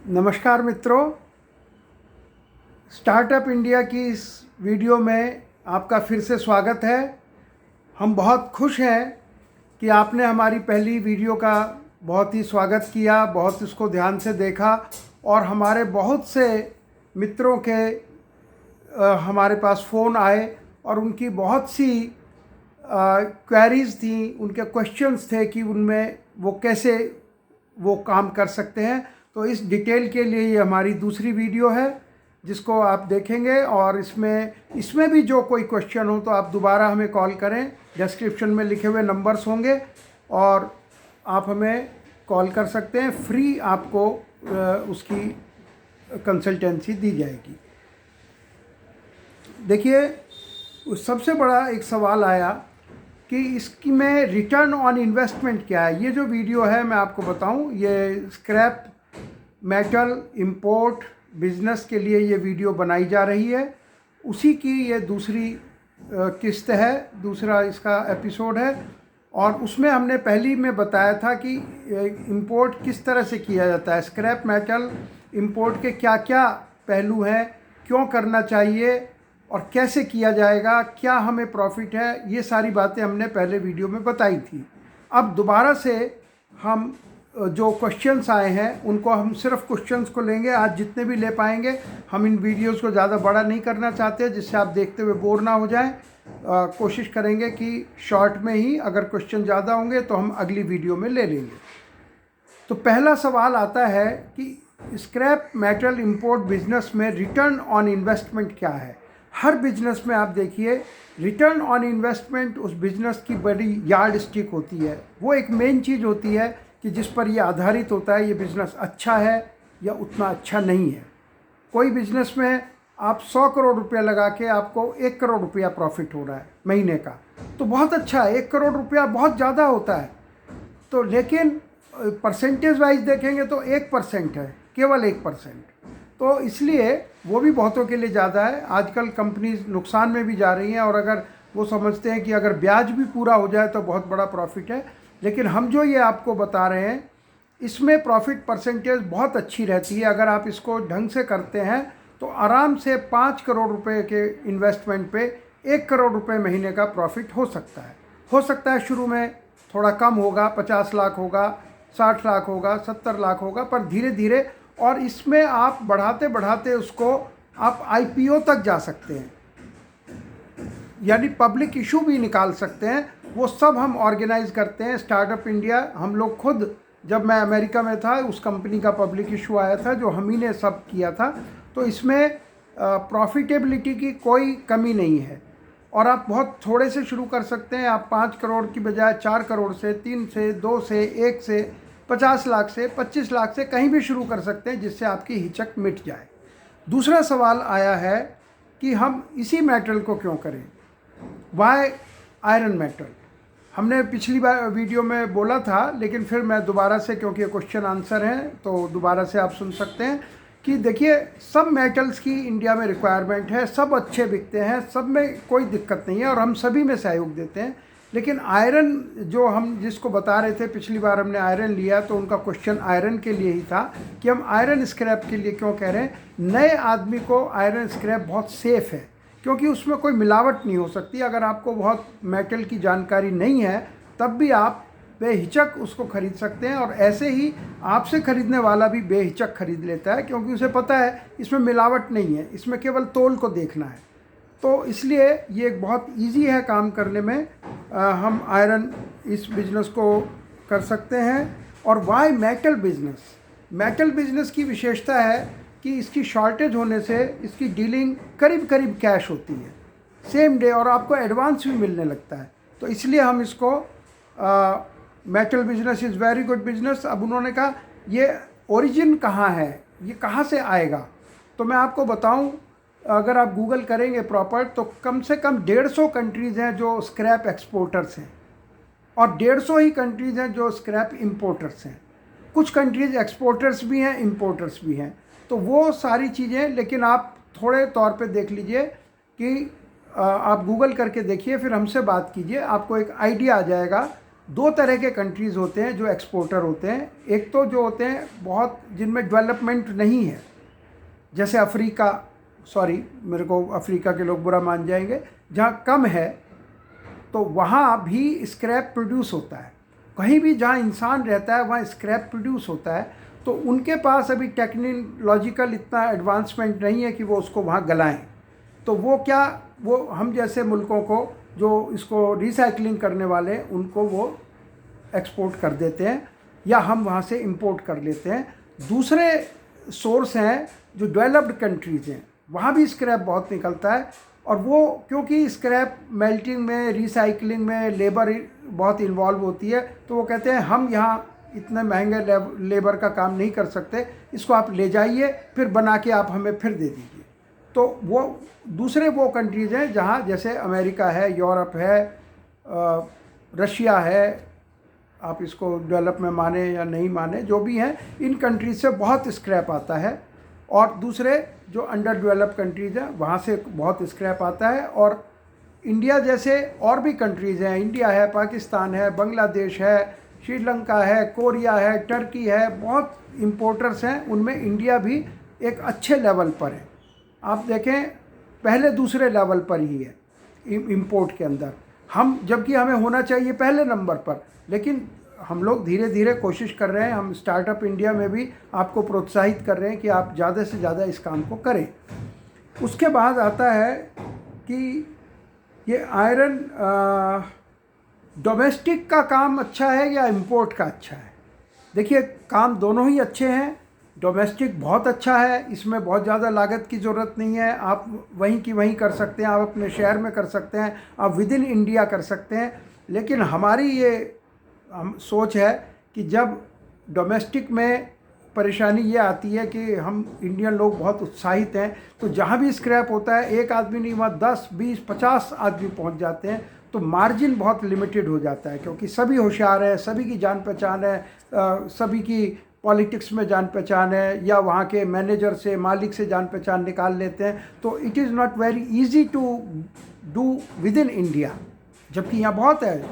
नमस्कार मित्रों, startup India की इस वीडियो में आपका फिर से स्वागत है। हम बहुत खुश हैं कि आपने हमारी पहली वीडियो का बहुत ही स्वागत किया, बहुत इसको ध्यान से देखा और हमारे बहुत से मित्रों के हमारे पास फ़ोन आए और उनकी बहुत सी क्वेरीज़ थी, उनके क्वेश्चंस थे कि उनमें वो कैसे वो काम कर सकते हैं। तो इस डिटेल के लिए ये हमारी दूसरी वीडियो है जिसको आप देखेंगे और इसमें भी जो कोई क्वेश्चन हो तो आप दोबारा हमें कॉल करें। डिस्क्रिप्शन में लिखे हुए नंबर्स होंगे और आप हमें कॉल कर सकते हैं। फ्री आपको उसकी कंसल्टेंसी दी जाएगी। देखिए, सबसे बड़ा एक सवाल आया कि इसकी में रिटर्न ऑन इन्वेस्टमेंट क्या है। ये जो वीडियो है मैं आपको बताऊं, ये स्क्रैप मेटल इंपोर्ट बिजनेस के लिए ये वीडियो बनाई जा रही है। उसी की ये दूसरी किस्त है, दूसरा इसका एपिसोड है। और उसमें हमने पहली में बताया था कि इंपोर्ट किस तरह से किया जाता है, स्क्रैप मेटल इंपोर्ट के क्या क्या पहलू हैं, क्यों करना चाहिए और कैसे किया जाएगा, क्या हमें प्रॉफिट है, ये सारी बातें हमने पहले वीडियो में बताई थी। अब दोबारा से हम जो क्वेश्चंस आए हैं उनको हम सिर्फ क्वेश्चंस को लेंगे, आज जितने भी ले पाएंगे। हम इन वीडियोस को ज़्यादा बड़ा नहीं करना चाहते जिससे आप देखते हुए बोर ना हो जाएं। कोशिश करेंगे कि शॉर्ट में ही, अगर क्वेश्चन ज़्यादा होंगे तो हम अगली वीडियो में ले लेंगे। तो पहला सवाल आता है कि स्क्रैप मेटल इंपोर्ट बिजनेस में रिटर्न ऑन इन्वेस्टमेंट क्या है। हर बिजनेस में आप देखिए, रिटर्न ऑन इन्वेस्टमेंट उस बिज़नेस की बड़ी यार्ड स्टिक होती है। वो एक मेन चीज़ होती है कि जिस पर ये आधारित होता है ये बिज़नेस अच्छा है या उतना अच्छा नहीं है। कोई बिज़नेस में आप 100 करोड़ रुपया लगा के आपको 1 करोड़ रुपया प्रॉफिट हो रहा है महीने का, तो बहुत अच्छा है। 1 करोड़ रुपया बहुत ज़्यादा होता है। तो लेकिन परसेंटेज वाइज देखेंगे तो 1% है, केवल 1%। तो इसलिए वो भी बहुतों के लिए ज़्यादा है। आजकल कंपनीज नुकसान में भी जा रही हैं और अगर वो समझते हैं कि अगर ब्याज भी पूरा हो जाए तो बहुत बड़ा प्रॉफिट है। लेकिन हम जो ये आपको बता रहे हैं इसमें प्रॉफिट परसेंटेज बहुत अच्छी रहती है। अगर आप इसको ढंग से करते हैं तो आराम से 5 करोड़ रुपए के इन्वेस्टमेंट पे 1 करोड़ रुपए महीने का प्रॉफिट हो सकता है। शुरू में थोड़ा कम होगा, 50 लाख होगा, 60 लाख होगा, 70 लाख होगा, पर धीरे धीरे, और इसमें आप बढ़ाते बढ़ाते उसको आप IPO तक जा सकते हैं, यानी पब्लिक इशू भी निकाल सकते हैं। वो सब हम ऑर्गेनाइज करते हैं। स्टार्टअप इंडिया, हम लोग खुद, जब मैं अमेरिका में था उस कंपनी का पब्लिक इशू आया था जो हम ही ने सब किया था। तो इसमें प्रॉफिटेबिलिटी की कोई कमी नहीं है और आप बहुत थोड़े से शुरू कर सकते हैं। आप 5 करोड़ की बजाय 4 करोड़ से, 3 से, 2 से, 1 से, 50 लाख से, 25 लाख से कहीं भी शुरू कर सकते हैं जिससे आपकी हिचक मिट जाए। दूसरा सवाल आया है कि हम इसी मेटल को क्यों करें, वाई आयरन मेटल। हमने पिछली बार वीडियो में बोला था, लेकिन फिर मैं दोबारा से, क्योंकि ये क्वेश्चन आंसर हैं तो दोबारा से आप सुन सकते हैं कि देखिए, सब मेटल्स की इंडिया में रिक्वायरमेंट है, सब अच्छे बिकते हैं, सब में कोई दिक्कत नहीं है और हम सभी में सहयोग देते हैं। लेकिन आयरन, जो हम जिसको बता रहे थे, पिछली बार हमने आयरन लिया तो उनका क्वेश्चन आयरन के लिए ही था कि हम आयरन स्क्रैप के लिए क्यों कह रहे हैं। नए आदमी को आयरन स्क्रैप बहुत सेफ़ है क्योंकि उसमें कोई मिलावट नहीं हो सकती। अगर आपको बहुत मेटल की जानकारी नहीं है तब भी आप बेहिचक उसको खरीद सकते हैं और ऐसे ही आपसे खरीदने वाला भी बेहिचक खरीद लेता है क्योंकि उसे पता है इसमें मिलावट नहीं है, इसमें केवल तोल को देखना है। तो इसलिए ये एक बहुत इजी है काम करने में। हम आयरन इस बिज़नेस को कर सकते हैं। और why metal business, metal business की विशेषता है कि इसकी शॉर्टेज होने से इसकी डीलिंग करीब करीब कैश होती है, सेम डे, और आपको एडवांस भी मिलने लगता है। तो इसलिए हम इसको metal business is very good business. अब उन्होंने कहा ये ओरिजिन कहाँ है, ये कहाँ से आएगा, तो मैं आपको बताऊं, अगर आप गूगल करेंगे प्रॉपर तो कम से कम 150 कंट्रीज़ हैं जो स्क्रैप एक्सपोर्टर्स हैं और 150 ही कंट्रीज़ हैं जो स्क्रैप इंपोर्टर्स हैं। कुछ कंट्रीज़ एक्सपोर्टर्स भी हैं, इंपोर्टर्स भी हैं। तो वो सारी चीज़ें, लेकिन आप थोड़े तौर पे देख लीजिए कि आप गूगल करके देखिए, फिर हमसे बात कीजिए, आपको एक आइडिया आ जाएगा दो तरह के कंट्रीज़ होते हैं जो एक्सपोर्टर होते हैं। एक तो जो होते हैं बहुत जिनमें डेवलपमेंट नहीं है, जैसे अफ्रीका, सॉरी मेरे को अफ्रीका के लोग बुरा मान जाएंगे, जहाँ कम है तो वहाँ भी स्क्रैप प्रोड्यूस होता है। कहीं भी जहाँ इंसान रहता है वहाँ स्क्रैप प्रोड्यूस होता है। तो उनके पास अभी टेक्नोलॉजिकल इतना एडवांसमेंट नहीं है कि वो उसको वहाँ गलाएं। तो वो हम जैसे मुल्कों को जो इसको रिसाइकलिंग करने वाले उनको वो एक्सपोर्ट कर देते हैं या हम वहाँ से इंपोर्ट कर लेते हैं। दूसरे सोर्स हैं जो डेवलप्ड कंट्रीज़ हैं, वहाँ भी स्क्रैप बहुत निकलता है। और वो क्योंकि स्क्रैप मेल्टिंग में, रिसाइकलिंग में लेबर बहुत इन्वॉल्व होती है, तो वो कहते हैं हम यहाँ इतने महंगे लेबर का काम नहीं कर सकते, इसको आप ले जाइए फिर बना के आप हमें फिर दे दीजिए। तो वो दूसरे वो कंट्रीज़ हैं जहाँ जैसे अमेरिका है, यूरोप है, रशिया है, आप इसको डेवलप में माने या नहीं माने, जो भी हैं, इन कंट्रीज से बहुत स्क्रैप आता है। और दूसरे जो अंडर डेवलप कंट्रीज़ हैं वहाँ से बहुत स्क्रैप आता है। और इंडिया जैसे और भी कंट्रीज़ हैं, इंडिया है, पाकिस्तान है, बांग्लादेश है, श्रीलंका है, कोरिया है, टर्की है, बहुत इम्पोर्टर्स हैं, उनमें इंडिया भी एक अच्छे लेवल पर है। आप देखें पहले दूसरे लेवल पर ही है इंपोर्ट के अंदर, हम जबकि हमें होना चाहिए पहले नंबर पर। लेकिन हम लोग धीरे धीरे कोशिश कर रहे हैं, हम स्टार्टअप इंडिया में भी आपको प्रोत्साहित कर रहे हैं कि आप ज़्यादा से ज़्यादा इस काम को करें। उसके बाद आता है कि ये आयरन डोमेस्टिक का काम अच्छा है या इंपोर्ट का अच्छा है। देखिए काम दोनों ही अच्छे हैं। डोमेस्टिक बहुत अच्छा है, इसमें बहुत ज़्यादा लागत की ज़रूरत नहीं है, आप वहीं की वहीं कर सकते हैं, आप अपने शहर में कर सकते हैं, आप विद इन इंडिया कर सकते हैं। लेकिन हमारी ये हम सोच है कि जब डोमेस्टिक में परेशानी ये आती है कि हम इंडियन लोग बहुत उत्साहित हैं, तो जहाँ भी स्क्रैप होता है एक आदमी नहीं, वहाँ 10, 20, 50 आदमी पहुँच जाते हैं, तो मार्जिन बहुत लिमिटेड हो जाता है। क्योंकि सभी होशियार हैं, सभी की जान पहचान है, सभी की पॉलिटिक्स में जान पहचान है, या वहाँ के मैनेजर से, मालिक से जान पहचान निकाल लेते हैं। तो it is not very easy to do within India, जबकि यहाँ बहुत है,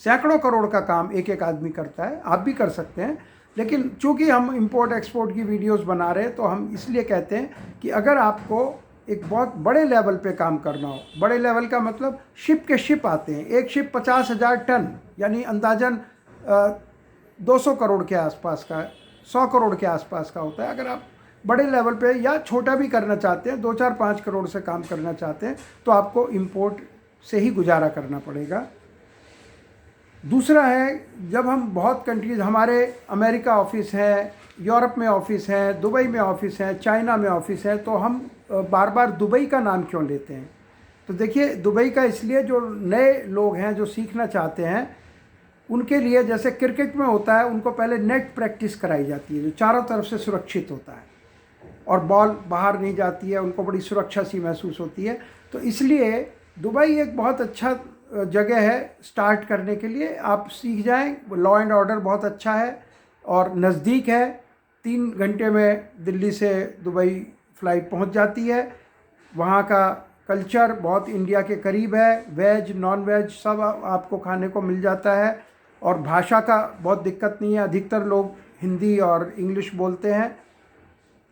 सैकड़ों करोड़ का काम एक एक आदमी करता है, आप भी कर सकते हैं। लेकिन चूँकि हम इंपोर्ट एक्सपोर्ट की वीडियोस बना रहे हैं, तो हम इसलिए कहते हैं कि अगर आपको एक बहुत बड़े लेवल पे काम करना हो, बड़े लेवल का मतलब शिप के शिप आते हैं, एक शिप 50,000 टन यानी अंदाजन 200 करोड़ के आसपास का, 100 करोड़ के आसपास का होता है। अगर आप बड़े लेवल पे या छोटा भी करना चाहते हैं, 2, 4, 5 करोड़ से काम करना चाहते हैं, तो आपको इंपोर्ट से ही गुजारा करना पड़ेगा। दूसरा है, जब हम बहुत कंट्रीज़, हमारे अमेरिका ऑफिस है, यूरोप में ऑफिस है, दुबई में ऑफिस है, चाइना में ऑफिस है, तो हम बार बार दुबई का नाम क्यों लेते हैं? तो देखिए दुबई का इसलिए, जो नए लोग हैं जो सीखना चाहते हैं उनके लिए, जैसे क्रिकेट में होता है, उनको पहले नेट प्रैक्टिस कराई जाती है जो चारों तरफ से सुरक्षित होता है और बॉल बाहर नहीं जाती है, उनको बड़ी सुरक्षा सी महसूस होती है। तो इसलिए दुबई एक बहुत अच्छा जगह है स्टार्ट करने के लिए, आप सीख जाएं। लॉ एंड ऑर्डर बहुत अच्छा है और नज़दीक है, 3 घंटे में दिल्ली से दुबई फ़्लाइट पहुंच जाती है। वहाँ का कल्चर बहुत इंडिया के करीब है, वेज नॉन वेज सब आपको खाने को मिल जाता है। और भाषा का बहुत दिक्कत नहीं है, अधिकतर लोग हिंदी और इंग्लिश बोलते हैं,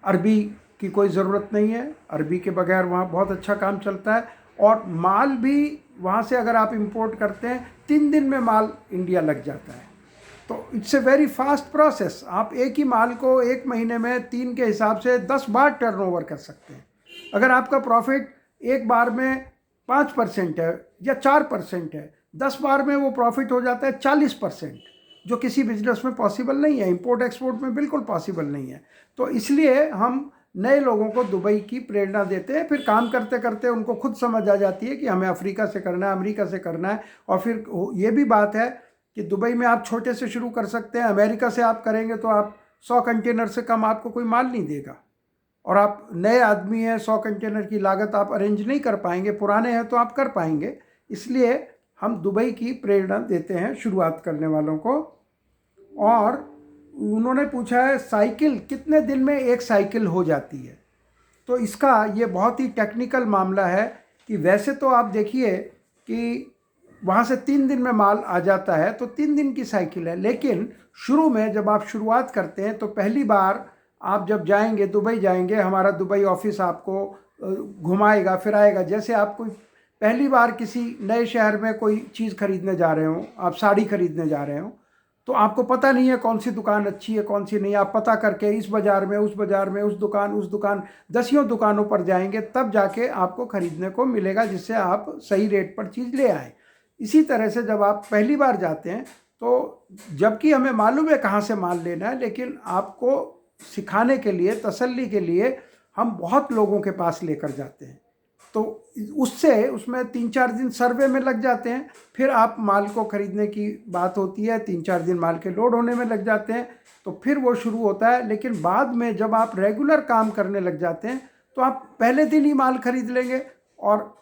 अरबी की कोई ज़रूरत नहीं है, अरबी के बगैर वहाँ बहुत अच्छा काम चलता है। और माल भी वहाँ से अगर आप इंपोर्ट करते हैं, 3 दिन में माल इंडिया लग जाता है। तो it's a very fast process. आप एक ही माल को 1 महीने में 3 के हिसाब से 10 बार टर्नओवर कर सकते हैं। अगर आपका प्रॉफिट एक बार में 5% है या 4% है, 10 बार में वो प्रॉफिट हो जाता है 40%, जो किसी बिजनेस में पॉसिबल नहीं है, इंपोर्ट एक्सपोर्ट में बिल्कुल पॉसिबल नहीं है। तो इसलिए हम नए लोगों को दुबई की प्रेरणा देते हैं, फिर काम करते करते उनको खुद समझ आ जाती है कि हमें अफ्रीका से करना है, अमेरिका से करना है। और फिर ये भी बात है कि दुबई में आप छोटे से शुरू कर सकते हैं, अमेरिका से आप करेंगे तो आप 100 कंटेनर से कम आपको कोई माल नहीं देगा, और आप नए आदमी हैं, 100 कंटेनर की लागत आप अरेंज नहीं कर पाएंगे, पुराने हैं तो आप कर पाएंगे। इसलिए हम दुबई की प्रेरणा देते हैं शुरुआत करने वालों को। और उन्होंने पूछा है साइकिल कितने दिन में एक साइकिल हो जाती है। तो इसका ये बहुत ही टेक्निकल मामला है कि वैसे तो आप देखिए कि वहाँ से 3 दिन में माल आ जाता है, तो 3 दिन की साइकिल है। लेकिन शुरू में जब आप शुरुआत करते हैं तो पहली बार आप जब जाएंगे, दुबई जाएंगे, हमारा दुबई ऑफिस आपको घुमाएगा फिराएगा। जैसे आप कोई पहली बार किसी नए शहर में कोई चीज़ खरीदने जा रहे हो, आप साड़ी खरीदने जा रहे हो, तो आपको पता नहीं है कौन सी दुकान अच्छी है कौन सी नहीं। आप पता करके इस बाज़ार में, उस बाज़ार में, उस दुकान, दसियों दुकानों पर जाएंगे, तब जाके आपको खरीदने को मिलेगा, जिससे आप सही रेट पर चीज़ ले आए। इसी तरह से जब आप पहली बार जाते हैं तो जबकि हमें मालूम है कहाँ से माल लेना है, लेकिन आपको सिखाने के लिए, तसल्ली के लिए हम बहुत लोगों के पास लेकर जाते हैं। तो उसमें 3-4 दिन सर्वे में लग जाते हैं। फिर आप माल को ख़रीदने की बात होती है, 3-4 दिन माल के लोड होने में लग जाते हैं, तो फिर वो शुरू होता है। लेकिन बाद में जब आप रेगुलर काम करने लग जाते हैं तो आप पहले दिन ही माल खरीद लेंगे और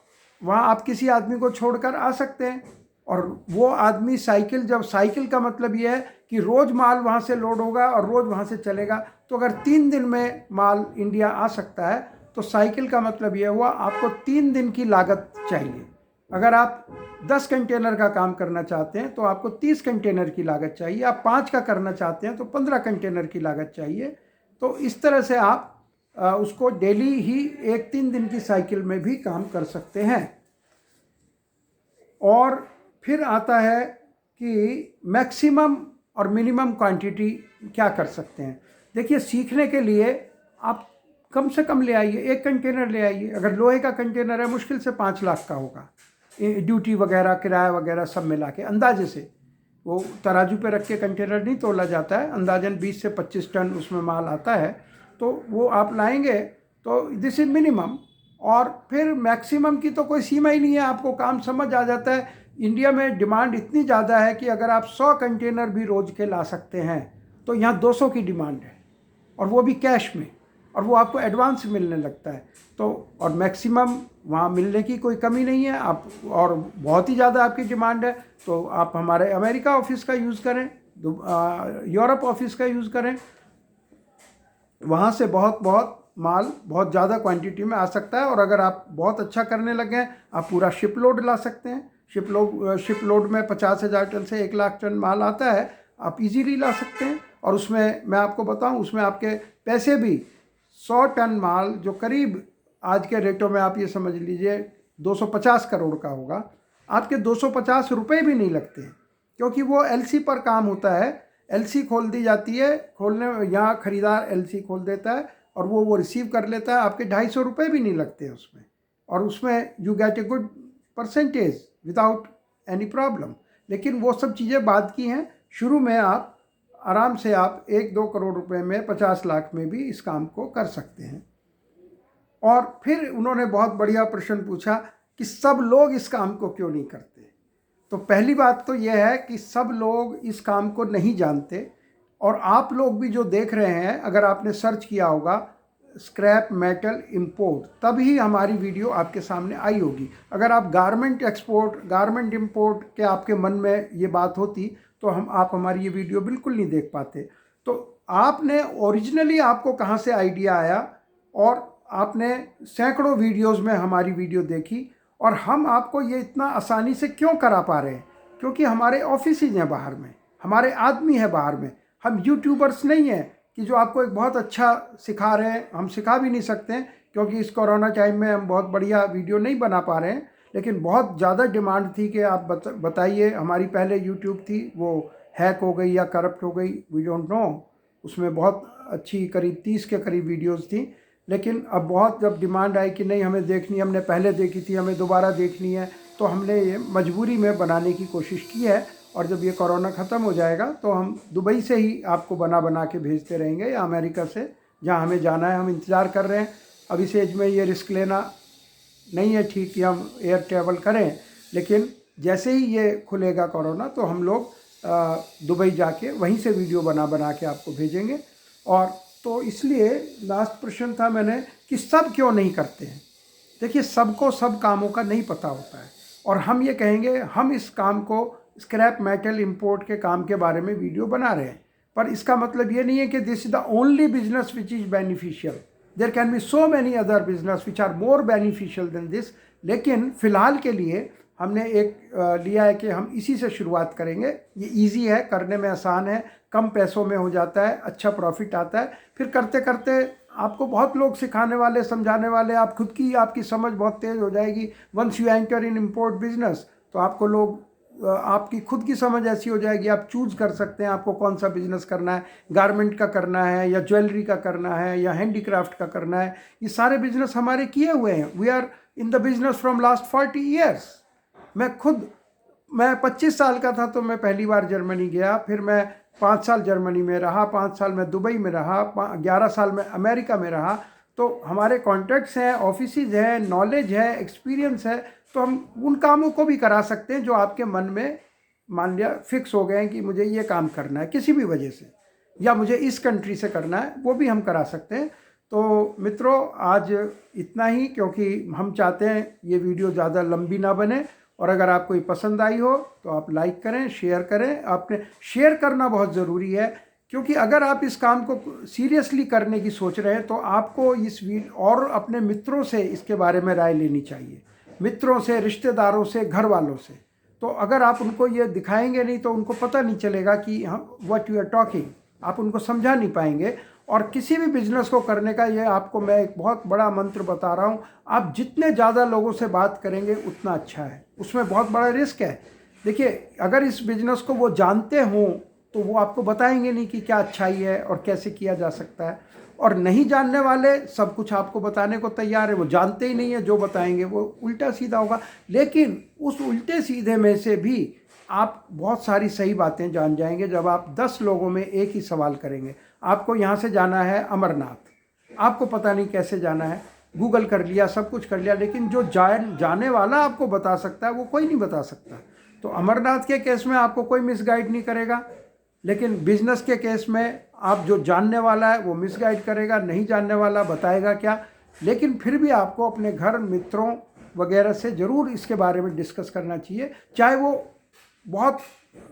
वहाँ आप किसी आदमी को छोड़कर आ सकते हैं। और वो आदमी जब साइकिल का मतलब ये है कि रोज़ माल वहाँ से लोड होगा और रोज़ वहाँ से चलेगा। तो अगर 3 दिन में माल इंडिया आ सकता है तो साइकिल का मतलब ये हुआ आपको 3 दिन की लागत चाहिए। अगर आप 10 कंटेनर का काम करना चाहते हैं तो आपको 30 कंटेनर की लागत चाहिए। आप 5 का करना चाहते हैं तो 15 कंटेनर की लागत चाहिए। तो इस तरह से आप उसको डेली ही 1-3 दिन की साइकिल में भी काम कर सकते हैं। और फिर आता है कि मैक्सिमम और मिनिमम क्वांटिटी क्या कर सकते हैं। देखिए, सीखने के लिए आप कम से कम ले आइए, 1 कंटेनर ले आइए। अगर लोहे का कंटेनर है मुश्किल से 5 लाख का होगा, ड्यूटी वगैरह, किराया वगैरह सब मिला के अंदाजे से। वो तराजू पे रख के कंटेनर नहीं तोला जाता है, अंदाजन 20 से 25 टन उसमें माल आता है। तो वो आप लाएंगे तो दिस इज मिनिमम। और फिर मैक्सिमम की तो कोई सीमा ही नहीं है, आपको काम समझ आ जाता है। इंडिया में डिमांड इतनी ज़्यादा है कि अगर आप 100 कंटेनर भी रोज़ के ला सकते हैं तो यहाँ 200 की डिमांड है, और वो भी कैश में, और वो आपको एडवांस मिलने लगता है। तो और मैक्सिमम वहाँ मिलने की कोई कमी नहीं है। आप और बहुत ही ज़्यादा आपकी डिमांड है तो आप हमारे अमेरिका ऑफिस का यूज़ करें, यूरोप ऑफिस का यूज़ करें। वहाँ से बहुत माल बहुत ज़्यादा क्वांटिटी में आ सकता है। और अगर आप बहुत अच्छा करने लगे हैं, आप पूरा शिप लोड ला सकते हैं। शिप लोड में 50,000 टन से 1 लाख टन माल आता है, आप इजीली ला सकते हैं। और उसमें मैं आपको बताऊं, उसमें आपके पैसे भी 100 टन माल जो करीब आज के रेटों में आप ये समझ लीजिए 250 करोड़ का होगा, आपके 250 रुपये भी नहीं लगते हैं, क्योंकि वो एलसी पर काम होता है। एलसी खोल दी जाती है, यहाँ खरीदार एलसी खोल देता है और वो रिसीव कर लेता है। आपके 250 रुपये भी नहीं लगते हैं उसमें, और उसमें you get a good percentage without any problem. लेकिन वो सब चीज़ें बाद की हैं। शुरू में आप आराम से आप 1-2 करोड़ रुपए में 50 लाख में भी इस काम को कर सकते हैं। और फिर उन्होंने बहुत बढ़िया प्रश्न पूछा कि सब लोग इस काम को क्यों नहीं करते। तो पहली बात तो यह है कि सब लोग इस काम को नहीं जानते। और आप लोग भी जो देख रहे हैं, अगर आपने सर्च किया होगा स्क्रैप मेटल इंपोर्ट, तभी हमारी वीडियो आपके सामने आई होगी। अगर आप गारमेंट एक्सपोर्ट, गारमेंट इंपोर्ट के आपके मन में ये बात होती तो आप हमारी ये वीडियो बिल्कुल नहीं देख पाते। तो आपने ओरिजिनली आपको कहाँ से आइडिया आया, और आपने सैकड़ों वीडियोस में हमारी वीडियो देखी, और हम आपको ये इतना आसानी से क्यों करा पा रहे हैं? क्योंकि हमारे ऑफिसेज हैं बाहर में, हमारे आदमी हैं बाहर में। हम यूट्यूबर्स नहीं हैं कि जो आपको एक बहुत अच्छा सिखा रहे हैं। हम सिखा भी नहीं सकते हैं क्योंकि इस कोरोना टाइम में हम बहुत बढ़िया वीडियो नहीं बना पा रहे हैं। लेकिन बहुत ज़्यादा डिमांड थी कि आप बताइए। हमारी पहले यूट्यूब थी, वो हैक हो गई या करप्ट हो गई, वी डोंट नो। उसमें बहुत अच्छी करीब 30 के करीब वीडियोस थी। लेकिन अब बहुत जब डिमांड आई कि नहीं हमें देखनी, हमने पहले देखी थी, हमें दोबारा देखनी है, तो हमने ये मजबूरी में बनाने की कोशिश की है। और जब ये कोरोना ख़त्म हो जाएगा तो हम दुबई से ही आपको बना के भेजते रहेंगे, या अमेरिका से, जहाँ हमें जाना है। हम इंतज़ार कर रहे हैं। अब इस एज में ये रिस्क लेना नहीं है ठीक कि हम एयर ट्रैवल करें। लेकिन जैसे ही ये खुलेगा कोरोना तो हम लोग दुबई जाके वहीं से वीडियो बना के आपको भेजेंगे। और तो इसलिए लास्ट प्रश्न था मैंने कि सब क्यों नहीं करते हैं। देखिए, सबको सब कामों का नहीं पता होता है। और हम ये कहेंगे हम इस काम को, स्क्रैप मेटल इंपोर्ट के काम के बारे में वीडियो बना रहे हैं, पर इसका मतलब ये नहीं है कि this is the only business which is beneficial. There can be so many other business which are more beneficial than this. लेकिन फ़िलहाल के लिए हमने एक लिया है कि हम इसी से शुरुआत करेंगे। ये इजी है, करने में आसान है, कम पैसों में हो जाता है, अच्छा प्रॉफिट आता है। फिर करते करते आपको बहुत लोग सिखाने वाले, समझाने वाले, आप खुद की आपकी समझ बहुत तेज़ हो जाएगी। Once you enter in import business तो आपको लोग आपकी खुद की समझ ऐसी हो जाएगी, आप चूज़ कर सकते हैं आपको कौन सा बिजनेस करना है, गारमेंट का करना है या ज्वेलरी का करना है या हैंडीक्राफ्ट का करना है। ये सारे बिजनेस हमारे किए हुए हैं। We are in the business from last 40 years. मैं 25 साल का था तो मैं पहली बार जर्मनी गया, फिर मैं 5 साल जर्मनी में रहा, 5 साल मैं दुबई में रहा, 11 साल में अमेरिका में रहा। तो हमारे कॉन्टैक्ट्स हैं, ऑफिसेज हैं, नॉलेज है, एक्सपीरियंस है। तो हम उन कामों को भी करा सकते हैं जो आपके मन में मान लिया फिक्स हो गए हैं कि मुझे ये काम करना है किसी भी वजह से, या मुझे इस कंट्री से करना है, वो भी हम करा सकते हैं। तो मित्रों, आज इतना ही, क्योंकि हम चाहते हैं ये वीडियो ज़्यादा लंबी ना बने। और अगर आपको ये पसंद आई हो तो आप लाइक करें, शेयर करें। आपने शेयर करना बहुत ज़रूरी है, क्योंकि अगर आप इस काम को सीरियसली करने की सोच रहे हैं तो आपको इस और अपने मित्रों से इसके बारे में राय लेनी चाहिए, मित्रों से, रिश्तेदारों से, घर वालों से। तो अगर आप उनको ये दिखाएंगे नहीं तो उनको पता नहीं चलेगा कि हम व्हाट यू आर टॉकिंग, आप उनको समझा नहीं पाएंगे। और किसी भी बिजनेस को करने का ये आपको मैं एक बहुत बड़ा मंत्र बता रहा हूँ, आप जितने ज़्यादा लोगों से बात करेंगे उतना अच्छा है। उसमें बहुत बड़ा रिस्क है। देखिए, अगर इस बिज़नेस को वो जानते हों तो वो आपको बताएंगे नहीं कि क्या अच्छाई है और कैसे किया जा सकता है। और नहीं जानने वाले सब कुछ आपको बताने को तैयार है, वो जानते ही नहीं है, जो बताएंगे वो उल्टा सीधा होगा। लेकिन उस उल्टे सीधे में से भी आप बहुत सारी सही बातें जान जाएंगे जब आप 10 लोगों में एक ही सवाल करेंगे। आपको यहाँ से जाना है अमरनाथ, आपको पता नहीं कैसे जाना है, गूगल कर लिया, सब कुछ कर लिया, लेकिन जो जाने वाला आपको बता सकता है वो कोई नहीं बता सकता। तो अमरनाथ के केस में आपको कोई मिसगाइड नहीं करेगा, लेकिन बिजनेस के केस में आप जो जानने वाला है वो मिसगाइड करेगा, नहीं जानने वाला बताएगा क्या। लेकिन फिर भी आपको अपने घर, मित्रों वगैरह से ज़रूर इसके बारे में डिस्कस करना चाहिए, चाहे वो बहुत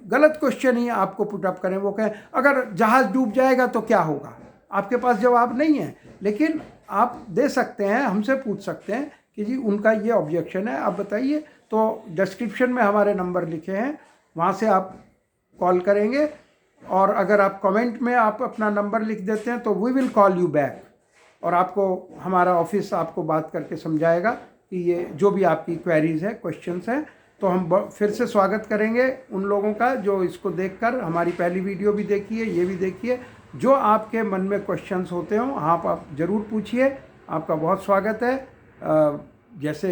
गलत क्वेश्चन ही आपको पुटअप करें। वो कहें अगर जहाज़ डूब जाएगा तो क्या होगा, आपके पास जवाब नहीं है, लेकिन आप दे सकते हैं, हमसे पूछ सकते हैं कि जी उनका ये ऑब्जेक्शन है, आप बताइए। तो डिस्क्रिप्शन में हमारे नंबर लिखे हैं, वहाँ से आप कॉल करेंगे। और अगर आप कमेंट में आप अपना नंबर लिख देते हैं तो we will call you back, और आपको हमारा ऑफिस आपको बात करके समझाएगा कि ये जो भी आपकी क्वेरीज़ है, क्वेश्चंस हैं। तो हम फिर से स्वागत करेंगे उन लोगों का जो इसको देखकर हमारी पहली वीडियो भी देखिए, ये भी देखिए। जो आपके मन में क्वेश्चंस होते हों आप ज़रूर पूछिए, आपका बहुत स्वागत है। जैसे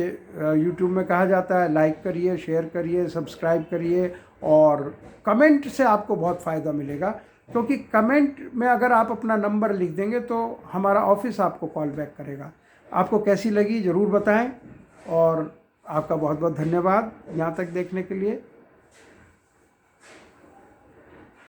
यूट्यूब में कहा जाता है, लाइक करिए, शेयर करिए, सब्सक्राइब करिए, और कमेंट से आपको बहुत फ़ायदा मिलेगा। क्योंकि कमेंट में अगर आप अपना नंबर लिख देंगे तो हमारा ऑफिस आपको कॉल बैक करेगा। आपको कैसी लगी ज़रूर बताएं, और आपका बहुत बहुत धन्यवाद यहाँ तक देखने के लिए।